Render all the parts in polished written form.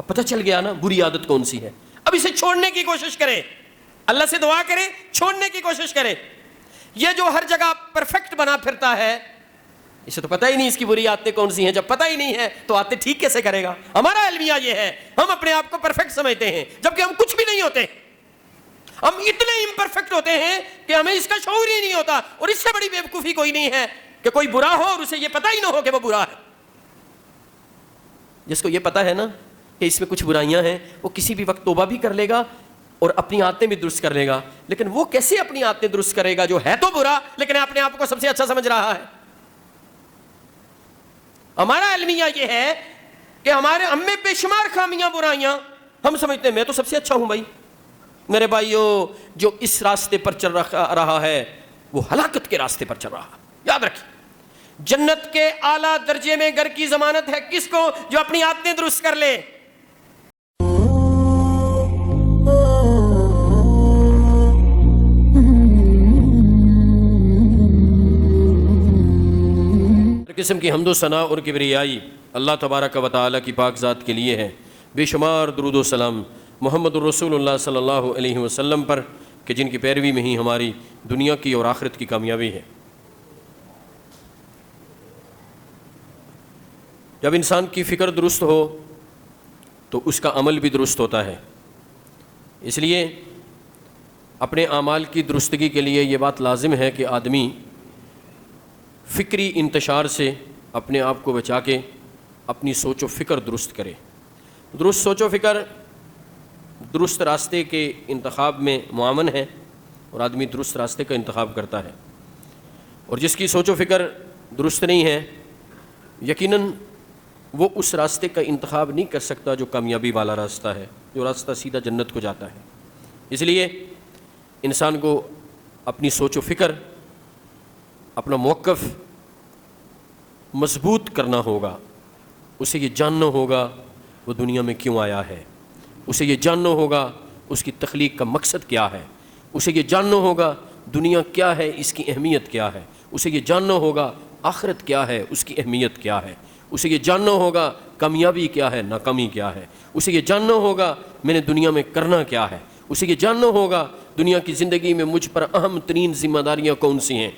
اب پتہ چل گیا نا بری عادت کون سی ہے. اب اسے چھوڑنے کی کوشش کرے, اللہ سے دعا کرے, چھوڑنے کی کوشش کرے. یہ جو ہر جگہ پرفیکٹ بنا پھرتا ہے, اسے تو پتہ ہی نہیں اس کی بری عادتیں کون سی ہیں. جب پتہ ہی نہیں ہے تو عادتیں ٹھیک کیسے کرے گا؟ ہمارا المیہ یہ ہے, ہم اپنے آپ کو پرفیکٹ سمجھتے ہیں جبکہ ہم کچھ بھی نہیں ہوتے. ہم اتنے امپرفیکٹ ہوتے ہیں کہ ہمیں اس کا شعور ہی نہیں ہوتا. اور اس سے بڑی بیوقوفی کوئی نہیں ہے کہ کوئی برا ہو اور اسے یہ پتہ ہی نہ ہو کہ وہ برا ہے. جس کو یہ پتہ ہے نا کہ اس میں کچھ برائیاں ہیں, وہ کسی بھی وقت توبہ بھی کر لے گا اور اپنی عادتیں بھی درست کر لے گا. لیکن وہ کیسے اپنی عادتیں درست کرے گا جو ہے تو برا لیکن اپنے آپ کو سب سے اچھا سمجھ رہا ہے؟ ہمارا المیہ یہ ہے کہ ہم میں بے شمار خامیاں برائیاں, ہم سمجھتے ہیں میں تو سب سے اچھا ہوں. بھائی میرے بھائیوں, جو اس راستے پر چل رہا ہے وہ ہلاکت کے راستے پر چل رہا ہے. یاد رکھیں, جنت کے اعلیٰ درجے میں گھر کی ضمانت ہے کس کو؟ جو اپنی عادتیں درست کر لے. قسم کی حمد و ثنا اور کبریائی اللہ تبارک و تعالیٰ کی پاک ذات کے لیے ہے. بے شمار درود و سلام محمد الرسول اللہ صلی اللہ علیہ وسلم پر کہ جن کی پیروی میں ہی ہماری دنیا کی اور آخرت کی کامیابی ہے. جب انسان کی فکر درست ہو تو اس کا عمل بھی درست ہوتا ہے. اس لیے اپنے اعمال کی درستگی کے لیے یہ بات لازم ہے کہ آدمی فکری انتشار سے اپنے آپ کو بچا کے اپنی سوچ و فکر درست کرے. درست سوچ و فکر درست راستے کے انتخاب میں معاون ہے اور آدمی درست راستے کا انتخاب کرتا ہے. اور جس کی سوچ و فکر درست نہیں ہے یقیناً وہ اس راستے کا انتخاب نہیں کر سکتا جو کامیابی والا راستہ ہے, جو راستہ سیدھا جنت کو جاتا ہے. اس لیے انسان کو اپنی سوچ و فکر, اپنا موقف مضبوط کرنا ہوگا. اسے یہ جاننا ہوگا وہ دنیا میں کیوں آیا ہے, اسے یہ جاننا ہوگا اس کی تخلیق کا مقصد کیا ہے, اسے یہ جاننا ہوگا دنیا کیا ہے, اس کی اہمیت کیا ہے, اسے یہ جاننا ہوگا آخرت کیا ہے, اس کی اہمیت کیا ہے, اسے یہ جاننا ہوگا کامیابی کیا ہے, ناکامی کیا ہے, اسے یہ جاننا ہوگا میں نے دنیا میں کرنا کیا ہے, اسے یہ جاننا ہوگا دنیا کی زندگی میں مجھ پر اہم ترین ذمہ داریاں کون سی ہیں.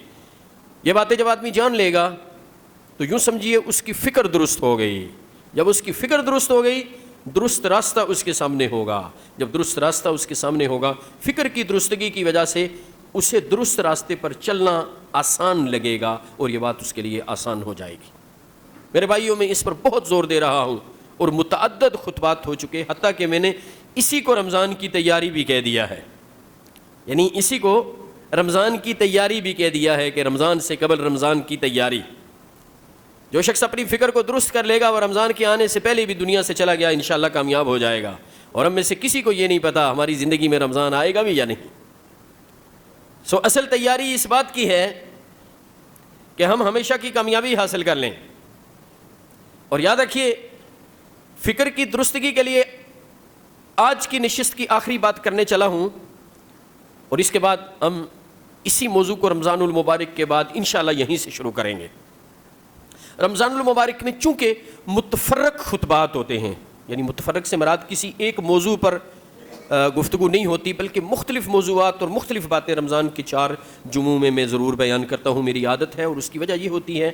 یہ باتیں جب آدمی جان لے گا تو یوں سمجھیے اس کی فکر درست ہو گئی. جب اس کی فکر درست ہو گئی درست راستہ اس کے سامنے ہوگا. جب درست راستہ اس کے سامنے ہوگا فکر کی درستگی کی وجہ سے اسے درست راستے پر چلنا آسان لگے گا اور یہ بات اس کے لیے آسان ہو جائے گی. میرے بھائیوں, میں اس پر بہت زور دے رہا ہوں اور متعدد خطبات ہو چکے, حتیٰ کہ میں نے اسی کو رمضان کی تیاری بھی کہہ دیا ہے. یعنی اسی کو رمضان کی تیاری بھی کہہ دیا ہے کہ رمضان سے قبل رمضان کی تیاری. جو شخص اپنی فکر کو درست کر لے گا وہ رمضان کے آنے سے پہلے بھی دنیا سے چلا گیا انشاءاللہ کامیاب ہو جائے گا. اور ہم میں سے کسی کو یہ نہیں پتا ہماری زندگی میں رمضان آئے گا بھی یا نہیں. اصل تیاری اس بات کی ہے کہ ہم ہمیشہ کی کامیابی حاصل کر لیں. اور یاد رکھیے, فکر کی درستگی کے لیے آج کی نشست کی آخری بات کرنے چلا ہوں اور اس کے بعد ہم اسی موضوع کو رمضان المبارک کے بعد انشاءاللہ یہیں سے شروع کریں گے. رمضان المبارک میں چونکہ متفرق خطبات ہوتے ہیں, یعنی متفرق سے مراد کسی ایک موضوع پر گفتگو نہیں ہوتی بلکہ مختلف موضوعات اور مختلف باتیں رمضان کے 4 جمعوں میں ضرور بیان کرتا ہوں. میری عادت ہے اور اس کی وجہ یہ ہوتی ہے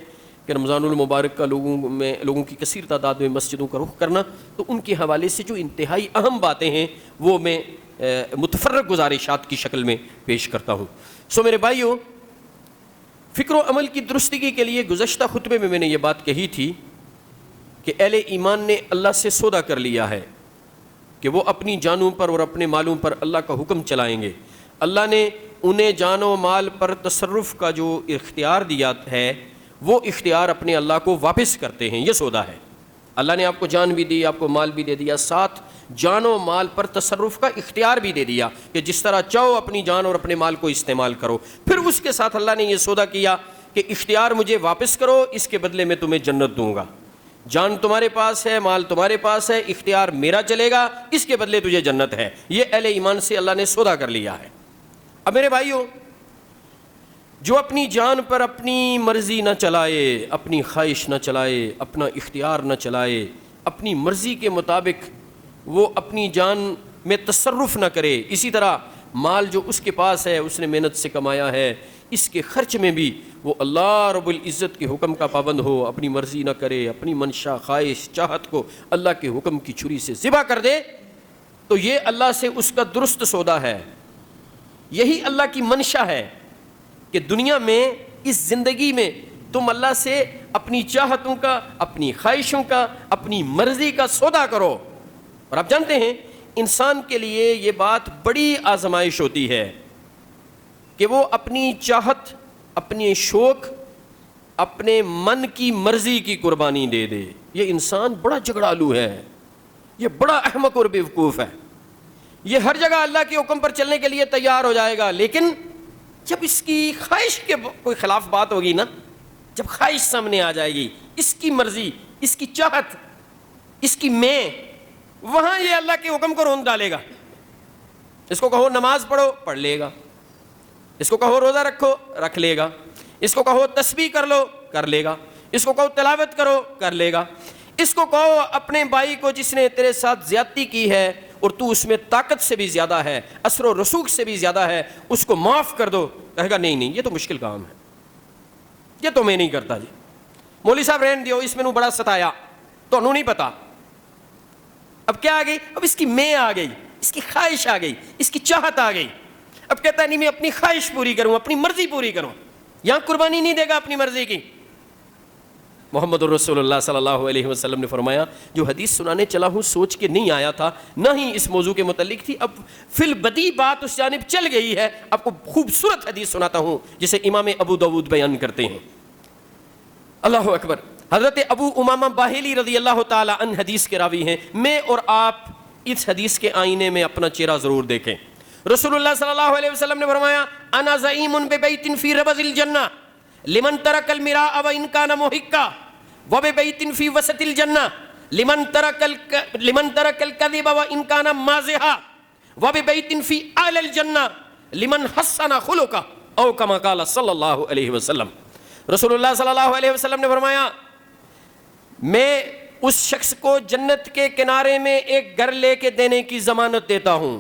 کہ رمضان المبارک کا لوگوں کی کثیر تعداد میں مسجدوں کا رخ کرنا, تو ان کے حوالے سے جو انتہائی اہم باتیں ہیں وہ میں متفرق گزارشات کی شکل میں پیش کرتا ہوں. میرے بھائیوں, فکر و عمل کی درستگی کے لیے گزشتہ خطبے میں نے یہ بات کہی تھی کہ اہل ایمان نے اللہ سے سودا کر لیا ہے کہ وہ اپنی جانوں پر اور اپنے مالوں پر اللہ کا حکم چلائیں گے. اللہ نے انہیں جان و مال پر تصرف کا جو اختیار دیا ہے وہ اختیار اپنے اللہ کو واپس کرتے ہیں. یہ سودا ہے. اللہ نے آپ کو جان بھی دی, آپ کو مال بھی دے دیا, ساتھ جان و مال پر تصرف کا اختیار بھی دے دیا کہ جس طرح چاہو اپنی جان اور اپنے مال کو استعمال کرو. پھر اس کے ساتھ اللہ نے یہ سودا کیا کہ اختیار مجھے واپس کرو, اس کے بدلے میں تمہیں جنت دوں گا. جان تمہارے پاس ہے, مال تمہارے پاس ہے, اختیار میرا چلے گا, اس کے بدلے تجھے جنت ہے. یہ اہل ایمان سے اللہ نے سودا کر لیا ہے. اب میرے بھائیوں, جو اپنی جان پر اپنی مرضی نہ چلائے, اپنی خواہش نہ چلائے, اپنا اختیار نہ چلائے, اپنی مرضی کے مطابق وہ اپنی جان میں تصرف نہ کرے. اسی طرح مال جو اس کے پاس ہے اس نے محنت سے کمایا ہے, اس کے خرچ میں بھی وہ اللہ رب العزت کے حکم کا پابند ہو, اپنی مرضی نہ کرے, اپنی منشا خواہش چاہت کو اللہ کے حکم کی چھری سے ذبح کر دے, تو یہ اللہ سے اس کا درست سودا ہے. یہی اللہ کی منشا ہے کہ دنیا میں اس زندگی میں تم اللہ سے اپنی چاہتوں کا, اپنی خواہشوں کا, اپنی مرضی کا سودا کرو. اور آپ جانتے ہیں انسان کے لیے یہ بات بڑی آزمائش ہوتی ہے کہ وہ اپنی چاہت, اپنے شوق, اپنے من کی مرضی کی قربانی دے دے. یہ انسان بڑا جھگڑالو ہے, یہ بڑا احمق اور بیوقوف ہے. یہ ہر جگہ اللہ کے حکم پر چلنے کے لیے تیار ہو جائے گا, لیکن جب اس کی خواہش کے کوئی خلاف بات ہوگی نا, جب خواہش سامنے آ جائے گی, اس کی مرضی, اس کی چاہت, اس کی میں, وہاں یہ اللہ کے حکم کو روند ڈالے گا. اس کو کہو نماز پڑھو, پڑھ لے گا. اس کو کہو روزہ رکھو, رکھ لے گا. اس کو کہو تسبیح کر لو, کر لے گا. اس کو کہو تلاوت کرو, کر لے گا. اس کو کہو اپنے بھائی کو جس نے تیرے ساتھ زیادتی کی ہے اور تو اس میں طاقت سے بھی زیادہ ہے, اثر و رسوخ سے بھی زیادہ ہے, اس کو معاف کر دو, کہے گا نہیں نہیں یہ تو مشکل کام ہے, یہ تو میں نہیں کرتا جی. مولوی صاحب رہن دیو, اس میں نو بڑا ستایا, تو انہوں نہیں پتا. اب کیا آ گئی, اب اس کی میں آ گئی, اس کی خواہش آ گئی, اس کی چاہت آ گئی. اب کہتا ہے نہیں میں اپنی خواہش پوری کروں, اپنی مرضی پوری کروں. یہاں قربانی نہیں دے گا اپنی مرضی کی. محمد الرسول اللہ صلی اللہ علیہ وسلم نے فرمایا, جو حدیث سنانے چلا ہوں سوچ کے نہیں آیا تھا, نہ ہی اس موضوع کے متعلق تھی, اب فی البدی بات اس جانب چل گئی ہے. آپ کو خوبصورت حدیث سناتا ہوں جسے امام ابو داؤد بیان کرتے ہیں. اللہ اکبر. حضرت ابو امامہ باہلی رضی اللہ تعالی عنہ حدیث کے راوی ہیں. میں اور آپ اس حدیث کے آئینے میں اپنا چہرہ ضرور دیکھیں. رسول اللہ صلی اللہ علیہ وسلم نے فرمایا, انا زعیم ببیت فی ربض الجنہ لمن ترک المراء وان کان محقا وببیت فی وسط الجنہ لمن ترک الکذب وان کان مازحا وببیت فی اعلی الجنہ لمن حسن خلقہ او کما قال صلی اللہ علیہ وسلم. رسول اللہ صلی اللہ علیہ وسلم نے فرمایا, میں اس شخص کو جنت کے کنارے میں ایک گھر لے کے دینے کی ضمانت دیتا ہوں.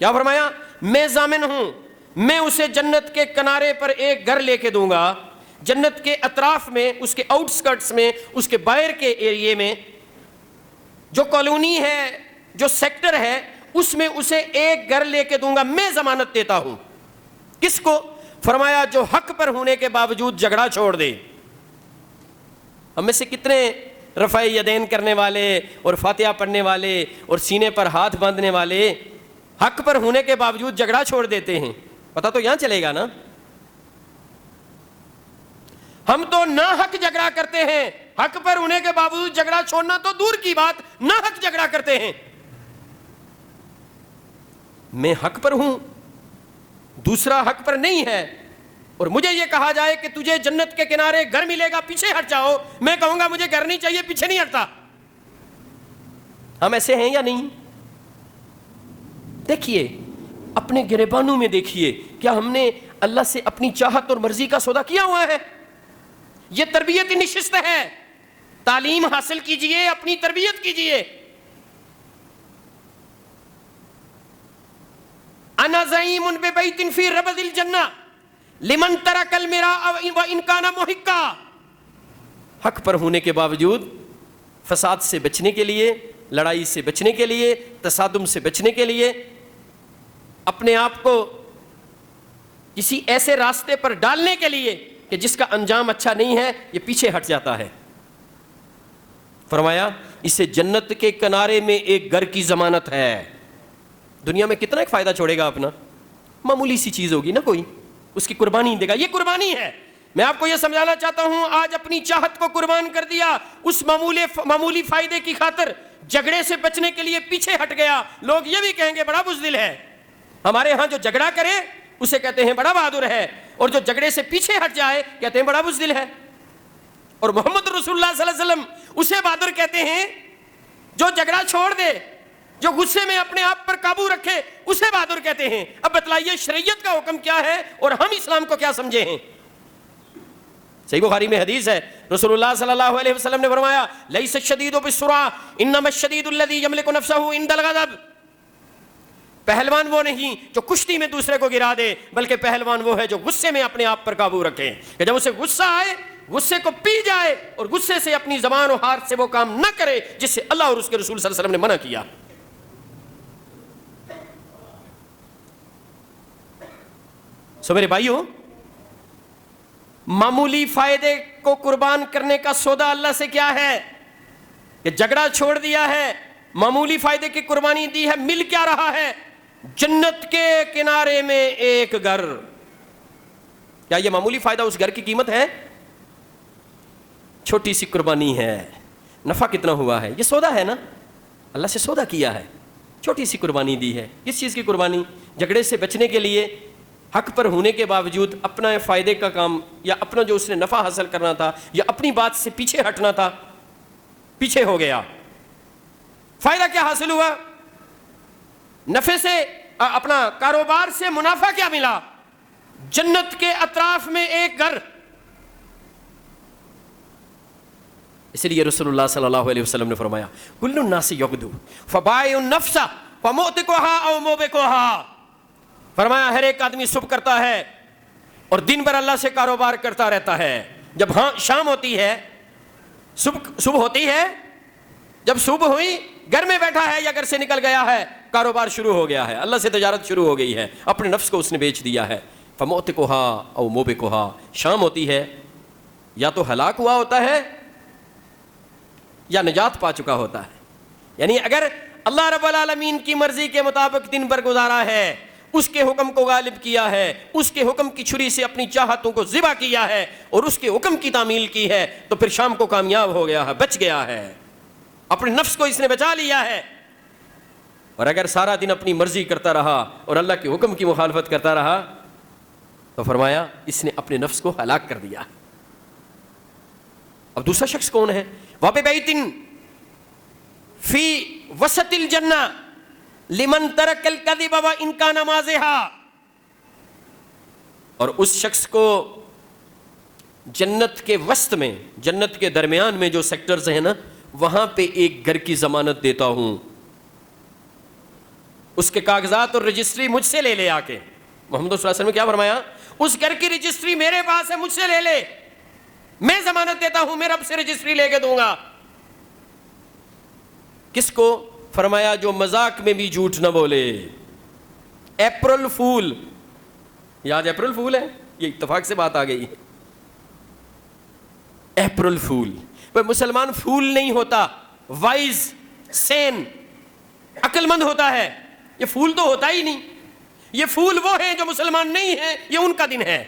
کیا فرمایا, میں ضامن ہوں, میں اسے جنت کے کنارے پر ایک گھر لے کے دوں گا. جنت کے اطراف میں, اس کے آؤٹ سکرٹس میں, اس کے باہر کے ایریے میں جو کالونی ہے, جو سیکٹر ہے, اس میں اسے ایک گھر لے کے دوں گا. میں ضمانت دیتا ہوں. کس کو؟ فرمایا جو حق پر ہونے کے باوجود جھگڑا چھوڑ دے. ہم میں سے کتنے رفع یدین کرنے والے اور فاتحہ پڑھنے والے اور سینے پر ہاتھ باندھنے والے حق پر ہونے کے باوجود جھگڑا چھوڑ دیتے ہیں؟ پتہ تو یہاں چلے گا نا. ہم تو نہ حق جھگڑا کرتے ہیں, حق پر ہونے کے باوجود جھگڑا چھوڑنا تو دور کی بات, نہ حق جھگڑا کرتے ہیں. میں حق پر ہوں, دوسرا حق پر نہیں ہے, اور مجھے یہ کہا جائے کہ تجھے جنت کے کنارے گھر ملے گا, پیچھے ہٹ جاؤ, میں کہوں گا مجھے گھر نہیں چاہیے, پیچھے نہیں ہٹتا. ہم ایسے ہیں یا نہیں؟ دیکھیے اپنے گریبانوں میں, دیکھیے کیا ہم نے اللہ سے اپنی چاہت اور مرضی کا سودا کیا ہوا ہے؟ یہ تربیتی نشست ہے. تعلیم حاصل کیجئے, اپنی تربیت کیجئے. انا زعیم ببیت فی ربض الجنہ لمن ترک المراء وان کان محقا. حق پر ہونے کے باوجود فساد سے بچنے کے لیے, لڑائی سے بچنے کے لیے, تصادم سے بچنے کے لیے, اپنے آپ کو کسی ایسے راستے پر ڈالنے کے لیے کہ جس کا انجام اچھا نہیں ہے, یہ پیچھے ہٹ جاتا ہے. فرمایا اسے جنت کے کنارے میں ایک گھر کی ضمانت ہے. دنیا میں کتنا ایک فائدہ چھوڑے گا اپنا, معمولی سی چیز ہوگی نا کوئی, اس کی قربانی دے گا. یہ قربانی ہے. میں آپ کو یہ سمجھانا چاہتا ہوں, آج اپنی چاہت کو قربان کر دیا, اس معمولی فائدے کی خاطر جھگڑے سے بچنے کے لیے پیچھے ہٹ گیا. لوگ یہ بھی کہیں گے بڑا بزدل ہے. ہمارے ہاں جو جھگڑا کرے اسے کہتے ہیں بڑا بہادر ہے, اور جو جھگڑے سے پیچھے ہٹ جائے کہتے ہیں بڑا بزدل ہے. اور محمد رسول اللہ صلی اللہ علیہ وسلم اسے بہادر کہتے ہیں جو جھگڑا چھوڑ دے, جو غصے میں اپنے آپ پر قابو رکھے, اسے بہادر کہتے ہیں. اب بتلائیے شریعت کا حکم کیا ہے اور ہم اسلام کو کیا سمجھے ہیں؟ صحیح بخاری میں حدیث ہے، رسول اللہ صلی اللہ علیہ وسلم نے فرمایا لیس الشدید بالسرعہ انما الشدید الذی یملک نفسہ عند الغضب، پہلوان وہ نہیں جو کشتی میں دوسرے کو گرا دے، بلکہ پہلوان وہ ہے جو غصے میں اپنے آپ پر قابو رکھے، کہ جب اسے غصہ آئے غصے کو پی جائے اور غصے سے اپنی زبان و ہاتھ سے وہ کام نہ کرے جس سے اللہ اور اس کے رسول صلی اللہ علیہ وسلم نے منع کیا۔ سو میرے بھائیو، معمولی فائدے کو قربان کرنے کا سودا اللہ سے کیا ہے کہ جھگڑا چھوڑ دیا ہے، معمولی فائدے کی قربانی دی ہے، مل کیا رہا ہے؟ جنت کے کنارے میں ایک گھر۔ کیا یہ معمولی فائدہ اس گھر کی قیمت ہے؟ چھوٹی سی قربانی ہے، نفع کتنا ہوا ہے؟ یہ سودا ہے نا، اللہ سے سودا کیا ہے، چھوٹی سی قربانی دی ہے۔ کس چیز کی قربانی؟ جھگڑے سے بچنے کے لیے، حق پر ہونے کے باوجود اپنا فائدے کا کام یا اپنا جو اس نے نفع حاصل کرنا تھا یا اپنی بات سے پیچھے ہٹنا تھا، پیچھے ہو گیا۔ فائدہ کیا حاصل ہوا؟ نفع سے، اپنا کاروبار سے منافع کیا ملا؟ جنت کے اطراف میں ایک گھر۔ اس لیے رسول اللہ صلی اللہ علیہ وسلم نے فرمایا کل الناس یغدو فبائع النفس فموتقها او موبقها، فرمایا ہر ایک آدمی صبح کرتا ہے اور دن بھر اللہ سے کاروبار کرتا رہتا ہے، جب شام ہوتی ہے، صبح ہوتی ہے، جب صبح ہوئی گھر میں بیٹھا ہے یا گھر سے نکل گیا ہے، کاروبار شروع ہو گیا ہے، اللہ سے تجارت شروع ہو گئی ہے، اپنے نفس کو اس نے بیچ دیا ہے۔ فموتقها او موبقها، شام ہوتی ہے، یا تو ہلاک ہوا ہوتا ہے یا نجات پا چکا ہوتا ہے۔ یعنی اگر اللہ رب العالمین کی مرضی کے مطابق دن بھر گزارا ہے، اس کے حکم کو غالب کیا ہے، اس کے حکم کی چھری سے اپنی چاہتوں کو ذبح کیا ہے اور اس کے حکم کی تعمیل کی ہے، تو پھر شام کو کامیاب ہو گیا ہے، بچ گیا ہے، اپنے نفس کو اس نے بچا لیا ہے۔ اور اگر سارا دن اپنی مرضی کرتا رہا اور اللہ کے حکم کی مخالفت کرتا رہا تو فرمایا اس نے اپنے نفس کو ہلاک کر دیا۔ اب دوسرا شخص کون ہے؟ وَبِبَيْتٍ فِي وسط الجنہ لمن ترک الکذب وان کان مازحا، اور اس شخص کو جنت کے وسط میں، جنت کے درمیان میں جو سیکٹرز ہیں نا، وہاں پہ ایک گھر کی ضمانت دیتا ہوں، اس کے کاغذات اور رجسٹری مجھ سے لے لے آ کے۔ محمد صلی اللہ علیہ وسلم نے کیا فرمایا؟ اس گھر کی رجسٹری میرے پاس ہے، مجھ سے لے لے، میں ضمانت دیتا ہوں، میں رب سے رجسٹری لے کے دوں گا۔ کس کو؟ فرمایا جو مذاق میں بھی جھوٹ نہ بولے۔ اپریل فول، یہ آج اپریل فول ہے، یہ اتفاق سے بات آ گئی ہے۔ اپریل فول، پر مسلمان فول نہیں ہوتا، وائز، سین، عقل مند ہوتا ہے۔ یہ فول تو ہوتا ہی نہیں، یہ فول وہ ہیں جو مسلمان نہیں ہیں، یہ ان کا دن ہے۔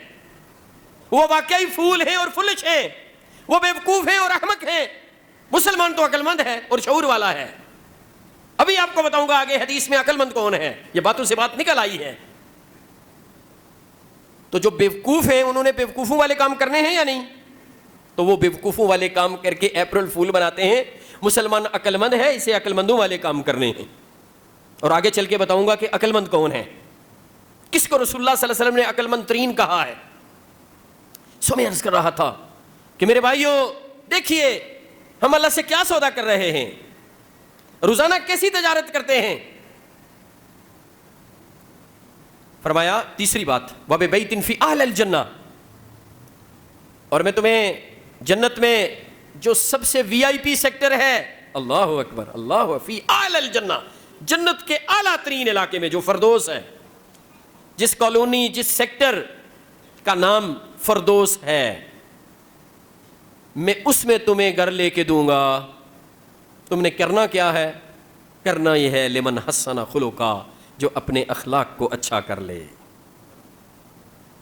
وہ واقعی فول ہیں اور فلش ہیں، وہ بیوقوف ہیں اور احمق ہیں۔ مسلمان تو عقل مند ہے اور شعور والا ہے۔ ابھی آپ کو بتاؤں گا آگے حدیث میں عقل مند کون ہے، یہ باتوں سے بات نکل آئی ہے۔ تو جو بیوقوف ہیں انہوں نے بیوقوفوں والے کام کرنے ہیں یا نہیں؟ تو وہ بیوقوفوں والے کام کر کے اپریل فول بناتے ہیں۔ مسلمان عقل مند ہے، اسے عقل مندوں والے کام کرنے ہیں۔ اور آگے چل کے بتاؤں گا کہ عقل مند کون ہے، کس کو رسول اللہ صلی اللہ علیہ وسلم نے عقل مند ترین کہا ہے۔ سو میں عرض کر رہا تھا کہ میرے بھائیوں دیکھیے ہم اللہ سے کیا سودا کر رہے ہیں، روزانہ کیسی تجارت کرتے ہیں۔ فرمایا تیسری بات وَبِبَيْتٍ فِي أَهْلِ الْجَنَّةِ، اور میں تمہیں جنت میں جو سب سے وی آئی پی سیکٹر ہے، اللہ اکبر، اللہ فی اعلی الجنہ، جنت کے اعلیٰ ترین علاقے میں جو فردوس ہے، جس کالونی، جس سیکٹر کا نام فردوس ہے، میں اس میں تمہیں گھر لے کے دوں گا۔ تم نے کرنا کیا ہے؟ کرنا یہ ہے لمن حسن خلقا، جو اپنے اخلاق کو اچھا کر لے۔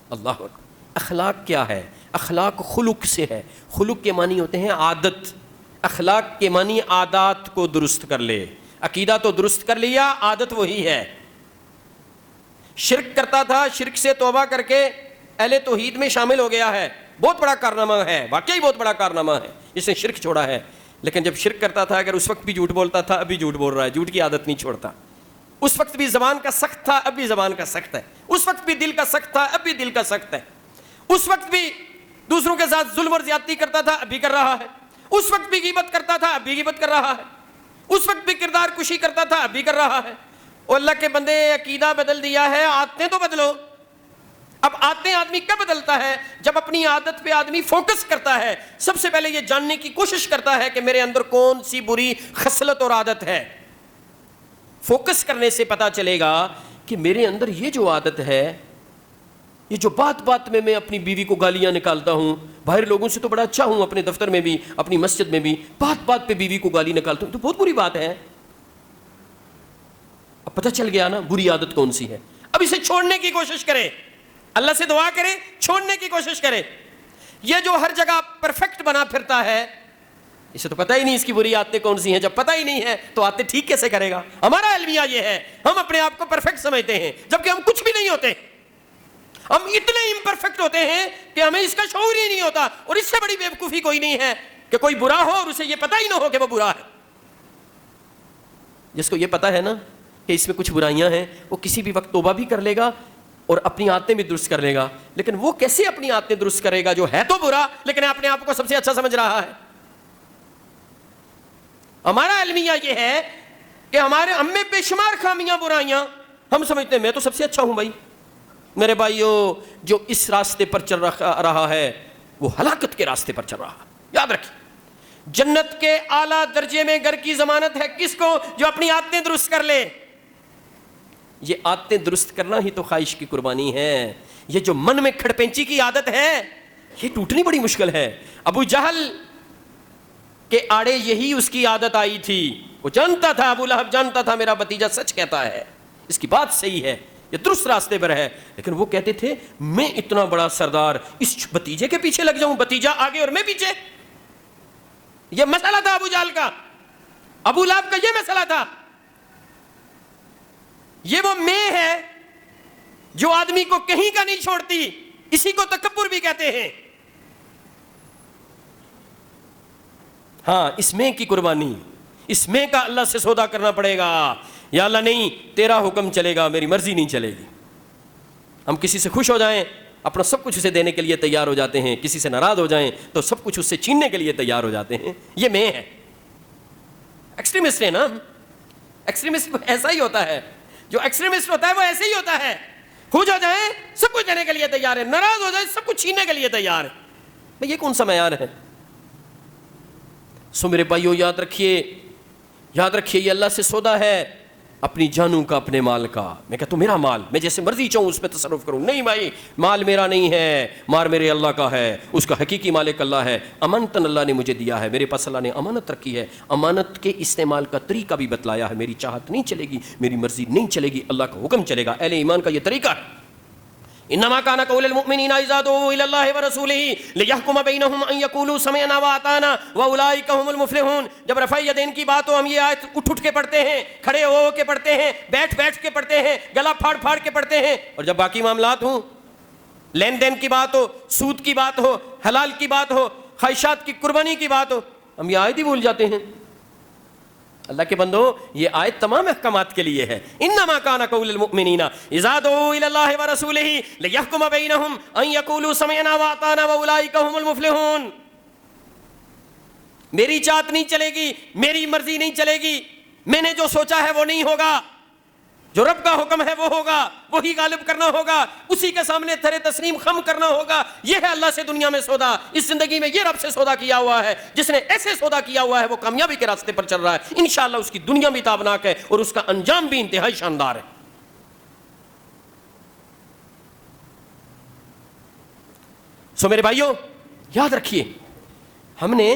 اللہ اکبر، اخلاق کیا ہے؟ اخلاق خلق سے ہے، خلق کے معنی ہوتے ہیں عادت، اخلاق کے معنی عادات کو درست کر لے۔ عقیدہ تو درست کر لیا، عادت وہی ہے۔ شرک کرتا تھا، شرک سے توبہ کر کے اہل توحید میں شامل ہو گیا ہے، بہت بڑا کارنامہ ہے، واقعی بہت بڑا کارنامہ ہے، اس نے شرک چھوڑا ہے۔ لیکن جب شرک کرتا تھا، اگر اس وقت بھی جھوٹ بولتا تھا، ابھی جھوٹ بول رہا ہے، جھوٹ کی عادت نہیں چھوڑتا۔ اس وقت بھی زبان کا سخت تھا، اب بھی زبان کا سخت ہے۔ اس وقت بھی دل کا سخت تھا، اب بھی دل کا سخت ہے۔ اس وقت بھی دوسروں کے ساتھ ظلم اور زیادتی کرتا تھا، اب بھی کر رہا ہے، اس وقت بھی غیبت کرتا تھا، اب بھی غیبت کر رہا ہے، اس وقت بھی کردار کشی کرتا تھا، اب بھی کر رہا ہے۔ اور اللہ کے بندے، عقیدہ بدل دیا ہے، عادتیں تو بدلو۔ اب عادتیں آدمی کب بدلتا ہے؟ جب اپنی عادت پہ آدمی فوکس کرتا ہے، سب سے پہلے یہ جاننے کی کوشش کرتا ہے کہ میرے اندر کون سی بری خصلت اور عادت ہے۔ فوکس کرنے سے پتا چلے گا کہ میرے اندر یہ جو عادت ہے، یہ جو بات بات میں اپنی بیوی کو گالیاں نکالتا ہوں، باہر لوگوں سے تو بڑا اچھا ہوں، اپنے دفتر میں بھی، اپنی مسجد میں بھی بات بات پہ بیوی کو گالی نکالتا ہوں، تو بہت بری بات ہے۔ اب پتہ چل گیا نا بری عادت کون سی ہے۔ اب اسے چھوڑنے کی کوشش کرے، اللہ سے دعا کرے، چھوڑنے کی کوشش کرے۔ یہ جو ہر جگہ پرفیکٹ بنا پھرتا ہے، اسے تو پتہ ہی نہیں اس کی بری عادتیں کون سی ہیں۔ جب پتہ ہی نہیں ہے تو عادتیں ٹھیک کیسے کرے گا؟ ہمارا المیہ یہ ہے، ہم اپنے آپ کو پرفیکٹ سمجھتے ہیں، جبکہ ہم کچھ بھی نہیں ہوتے۔ ہم اتنے امپرفیکٹ ہوتے ہیں کہ ہمیں اس کا شعور ہی نہیں ہوتا۔ اور اس سے بڑی بیوقوفی کوئی نہیں ہے کہ کوئی برا ہو اور اسے یہ پتہ ہی نہ ہو کہ وہ برا ہے۔ جس کو یہ پتہ ہے نا کہ اس میں کچھ برائیاں ہیں، وہ کسی بھی وقت توبہ بھی کر لے گا اور اپنی عادتیں بھی درست کر لے گا۔ لیکن وہ کیسے اپنی عادتیں درست کرے گا جو ہے تو برا لیکن اپنے آپ کو سب سے اچھا سمجھ رہا ہے؟ ہمارا المیہ یہ ہے کہ ہم میں بے شمار خامیاں، برائیاں، ہم سمجھتے ہیں میں تو سب سے اچھا ہوں۔ بھائی میرے بھائیوں، جو اس راستے پر چل رہا ہے وہ ہلاکت کے راستے پر چل رہا ہے۔ یاد رکھیں، جنت کے اعلیٰ درجے میں گھر کی ضمانت ہے کس کو؟ جو اپنی عادتیں درست کر لے۔ یہ عادتیں درست کرنا ہی تو خواہش کی قربانی ہے۔ یہ جو من میں کھڑپینچی کی عادت ہے، یہ ٹوٹنی بڑی مشکل ہے۔ ابو جہل کے آڑے یہی اس کی عادت آئی تھی۔ وہ جانتا تھا، ابو لہب جانتا تھا میرا بھتیجا سچ کہتا ہے، اس کی بات صحیح ہے، یہ درست راستے پر ہے، لیکن وہ کہتے تھے میں اتنا بڑا سردار اس بھتیجے کے پیچھے لگ جاؤں، بھتیجا آگے اور میں پیچھے۔ یہ مسئلہ تھا ابو جہل کا، ابو لہب کا یہ مسئلہ تھا۔ یہ وہ میں ہے جو آدمی کو کہیں کا نہیں چھوڑتی، اسی کو تکبر بھی کہتے ہیں۔ ہاں، اس میں کی قربانی، اس میں کا اللہ سے سودا کرنا پڑے گا۔ یا اللہ نہیں، تیرا حکم چلے گا، میری مرضی نہیں چلے گی۔ ہم کسی سے خوش ہو جائیں، اپنا سب کچھ اسے دینے کے لیے تیار ہو جاتے ہیں، کسی سے ناراض ہو جائیں تو سب کچھ اس سے چھیننے کے لیے تیار ہو جاتے ہیں۔ یہ میں ہے، ایکسٹریمسٹ ہے نا۔ ایکسٹریمسٹ ایسا ہی ہوتا ہے، جو ایکسٹریمسٹ ہوتا ہے وہ ایسے ہی ہوتا ہے، خوش ہو جائیں سب کچھ دینے کے لیے تیار ہے، ناراض ہو جائیں سب کچھ چھیننے کے لیے تیار ہے۔ بھئی یہ کون سا معیار ہے؟ سو میرے بھائیو، یاد رکھیے یہ اللہ سے سودا ہے، اپنی جانوں کا، اپنے مال کا۔ میں کہتا ہوں میرا مال، میں جیسے مرضی چاہوں اس پہ تصرف کروں۔ نہیں بھائی، مال میرا نہیں ہے، مال میرے اللہ کا ہے، اس کا حقیقی مالک اللہ ہے۔ امانتاً اللہ نے مجھے دیا ہے، میرے پاس اللہ نے امانت رکھی ہے، امانت کے استعمال کا طریقہ بھی بتلایا ہے۔ میری چاہت نہیں چلے گی، میری مرضی نہیں چلے گی، اللہ کا حکم چلے گا۔ اہل ایمان کا یہ طریقہ ہے۔ انما كان قول المؤمنین اذا دعوا الى الله ورسوله ليحكم بينهم ان يقولوا سمعنا واطعنا واولئك هم المفلحون۔ جب رفع یدین کی بات ہو، ہم یہ آیت اٹھ کے پڑھتے ہیں، کھڑے ہو کے پڑھتے ہیں، بیٹھ کے پڑھتے ہیں، گلا پھاڑ کے پڑھتے ہیں، اور جب باقی معاملات ہوں، لین دین کی بات ہو، سود کی بات ہو، حلال کی بات ہو، خواہشات کی قربانی کی بات ہو، ہم یہ آیت ہی بھول جاتے ہیں۔ اللہ کے بندو، یہ آیت تمام احکامات کے لیے ہے۔ انما کان قول المؤمنین اذا دعوا الى الله ورسوله ليحكم بينهم ان يقولوا سمعنا واطعنا واولئك هم المفلحون۔ میری چاہت نہیں چلے گی، میری مرضی نہیں چلے گی، میں نے جو سوچا ہے وہ نہیں ہوگا، جو رب کا حکم ہے وہ ہوگا، وہی غالب کرنا ہوگا، اسی کے سامنے تھرے تسلیم خم کرنا ہوگا۔ یہ ہے اللہ سے دنیا میں سودا، اس زندگی میں یہ رب سے سودا کیا ہوا ہے۔ جس نے ایسے سودا کیا ہوا ہے وہ کامیابی کے راستے پر چل رہا ہے۔ انشاءاللہ اس کی دنیا بھی تابناک ہے اور اس کا انجام بھی انتہائی شاندار ہے۔ سو میرے بھائیوں، یاد رکھیے، ہم نے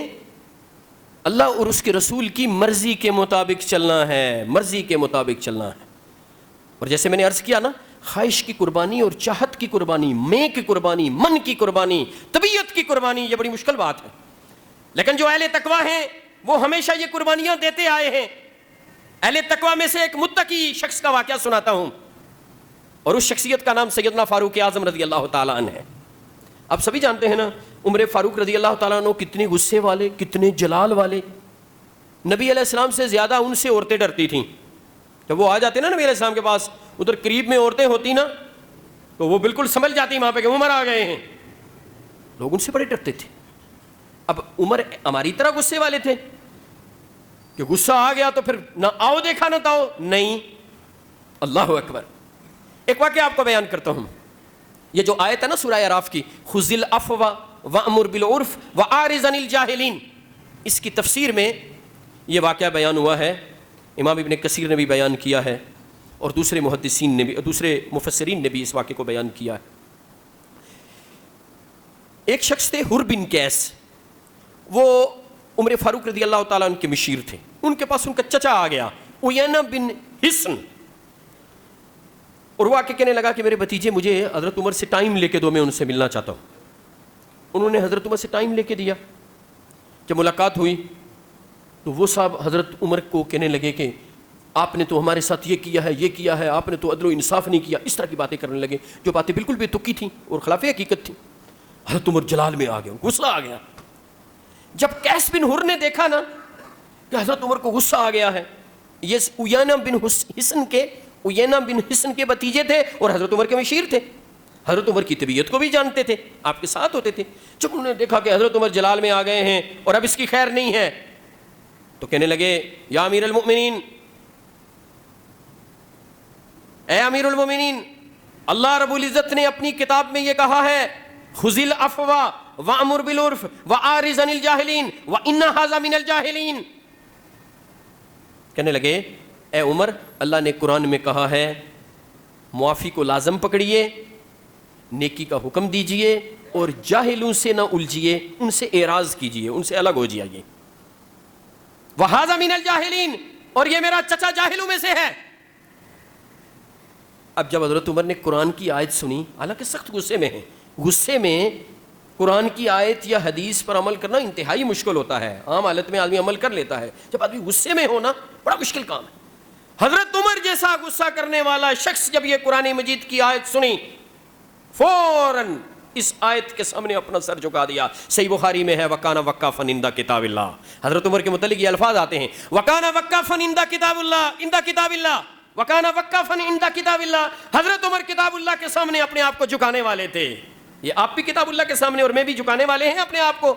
اللہ اور اس کے رسول کی مرضی کے مطابق چلنا ہے، مرضی کے مطابق چلنا ہے۔ اور جیسے میں نے عرض کیا نا، خواہش کی قربانی اور چاہت کی قربانی، میں کی قربانی، من کی قربانی، طبیعت کی قربانی، یہ بڑی مشکل بات ہے۔ لیکن جو اہل تقویٰ ہیں وہ ہمیشہ یہ قربانیاں دیتے آئے ہیں۔ اہل تقویٰ میں سے ایک متقی شخص کا واقعہ سناتا ہوں، اور اس شخصیت کا نام سیدنا فاروق اعظم رضی اللہ تعالیٰ عنہ ہے۔ آپ سبھی جانتے ہیں نا، عمر فاروق رضی اللہ تعالیٰ عنہ کتنے غصے والے، کتنے جلال والے۔ نبی علیہ السلام سے زیادہ ان سے عورتیں ڈرتی تھیں۔ جب وہ آ جاتے نا نبی علیہ السلام کے پاس، ادھر قریب میں عورتیں ہوتی نا تو وہ بالکل سمجھ جاتی وہاں پہ کہ عمر آ گئے ہیں۔ لوگ ان سے بڑے ڈرتے تھے. اب عمر ہماری طرح غصے والے تھے کہ غصہ آ گیا تو پھر نہ آؤ دیکھا نہ تاؤ, نہیں. اللہ اکبر. ایک واقعہ آپ کو بیان کرتا ہوں. یہ جو آیت ہے نا سورہ اعراف کی, خذ العفو وامر بالعرف واعرض عن الجاہلین, اس کی تفسیر میں یہ واقعہ بیان ہوا ہے. امام ابن کثیر نے بھی بیان کیا ہے اور دوسرے محدثین نے بھی, دوسرے مفسرین نے بھی اس واقعے کو بیان کیا ہے. ایک شخص تھے حر بن قیس, وہ عمر فاروق رضی اللہ تعالیٰ عنہ کے مشیر تھے. ان کے پاس ان کا چچا آ گیا عیینہ بن حصن, اور وہ آ کے کہنے لگا کہ میرے بھتیجے مجھے حضرت عمر سے ٹائم لے کے دو, میں ان سے ملنا چاہتا ہوں. انہوں نے حضرت عمر سے ٹائم لے کے دیا. جب ملاقات ہوئی تو وہ صاحب حضرت عمر کو کہنے لگے کہ آپ نے تو ہمارے ساتھ یہ کیا ہے, آپ نے تو عدل و انصاف نہیں کیا. اس طرح کی باتیں کرنے لگے جو باتیں بالکل بے تکی تھیں اور خلاف حقیقت تھیں. حضرت عمر جلال میں آ گیا, غصہ آ گیا. جب قیس بن حر نے دیکھا نا کہ حضرت عمر کو غصہ آ گیا ہے, یہ عیینہ بن حصن کے بھتیجے تھے اور حضرت عمر کے مشیر تھے, حضرت عمر کی طبیعت کو بھی جانتے تھے, آپ کے ساتھ ہوتے تھے. جب انہوں نے دیکھا کہ حضرت عمر جلال میں آ گئے ہیں اور اب اس کی خیر نہیں ہے, تو کہنے لگے یا امیر المؤمنین, اے امیر المؤمنین, اللہ رب العزت نے اپنی کتاب میں یہ کہا ہے خذ العفو وامر بالعرف واعرض عن الجاہلین وان ھذا من الجاہلین. کہنے لگے اے عمر, اللہ نے قرآن میں کہا ہے معافی کو لازم پکڑیے, نیکی کا حکم دیجئے اور جاہلوں سے نہ الجھیے, ان سے اعراض کیجئے, ان سے الگ ہو جائیے. وَهَذَا مِنَ الْجَاهِلِينَ, اور یہ میرا چچا جاہلوں میں سے ہے. اب جب حضرت عمر نے قرآن کی آیت سنی, حالانکہ سخت غصے میں ہیں, غصے میں قرآن کی آیت یا حدیث پر عمل کرنا انتہائی مشکل ہوتا ہے. عام حالت میں آدمی عمل کر لیتا ہے, جب آدمی غصے میں ہونا بڑا مشکل کام ہے. حضرت عمر جیسا غصہ کرنے والا شخص جب یہ قرآن مجید کی آیت سنی, فوراً اس آیت کے سامنے اپنا سر جھکا دیا. صحیح بخاری میں ہے وکانا وقافا عند کتاب اللہ, حضرت عمر کے متعلق یہ الفاظ آتے ہیں وکانا وقافا عند کتاب اللہ, عند کتاب اللہ, وکانا وقافا عند کتاب اللہ. حضرت عمر کتاب اللہ کے سامنے اپنے آپ کو جھکانے والے تھے. یہ آپ بھی کتاب اللہ کے سامنے اور میں بھی جھکانے والے ہیں اپنے آپ کو,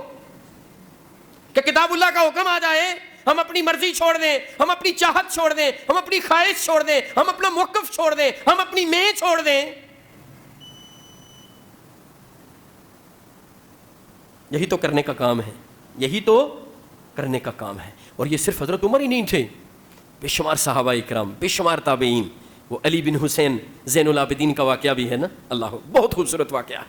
کہ کتاب اللہ کا حکم آ جائے ہم اپنی مرضی چھوڑ دیں, ہم اپنی چاہت چھوڑ دیں, ہم اپنی خواہش چھوڑ دیں, ہم اپنا موقف چھوڑ دیں, ہم اپنی میں چھوڑ دیں. یہی تو کرنے کا کام ہے, یہی تو کرنے کا کام ہے. اور یہ صرف حضرت عمر ہی نہیں تھے, بے شمار صحابہ اکرام, بے شمار تابعین. وہ علی بن حسین زین العابدین کا واقعہ بھی ہے نا, اللہ, بہت خوبصورت واقعہ,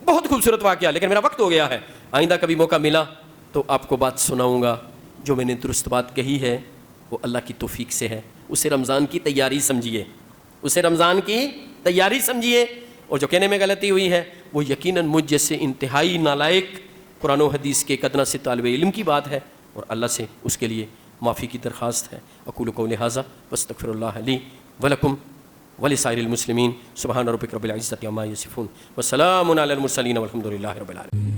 بہت خوبصورت واقعہ. لیکن میرا وقت ہو گیا ہے, آئندہ کبھی موقع ملا تو آپ کو بات سناؤں گا. جو میں نے درست بات کہی ہے وہ اللہ کی توفیق سے ہے. اسے رمضان کی تیاری سمجھیے, اسے رمضان کی تیاری سمجھیے. اور جو کہنے میں غلطی ہوئی ہے وہ یقیناً مجھ جیسے انتہائی نالائق قرآن و حدیث کے ایک ادنیٰ سے طالب علم کی بات ہے, اور اللہ سے اس کے لیے معافی کی درخواست ہے. اقول قولی ھذا واستغفر اللہ لی ولکم ولسائر المسلمین. سبحان ربک رب العزۃ عما یصفون وسلام علی المرسلین والحمد للہ رب العالمین.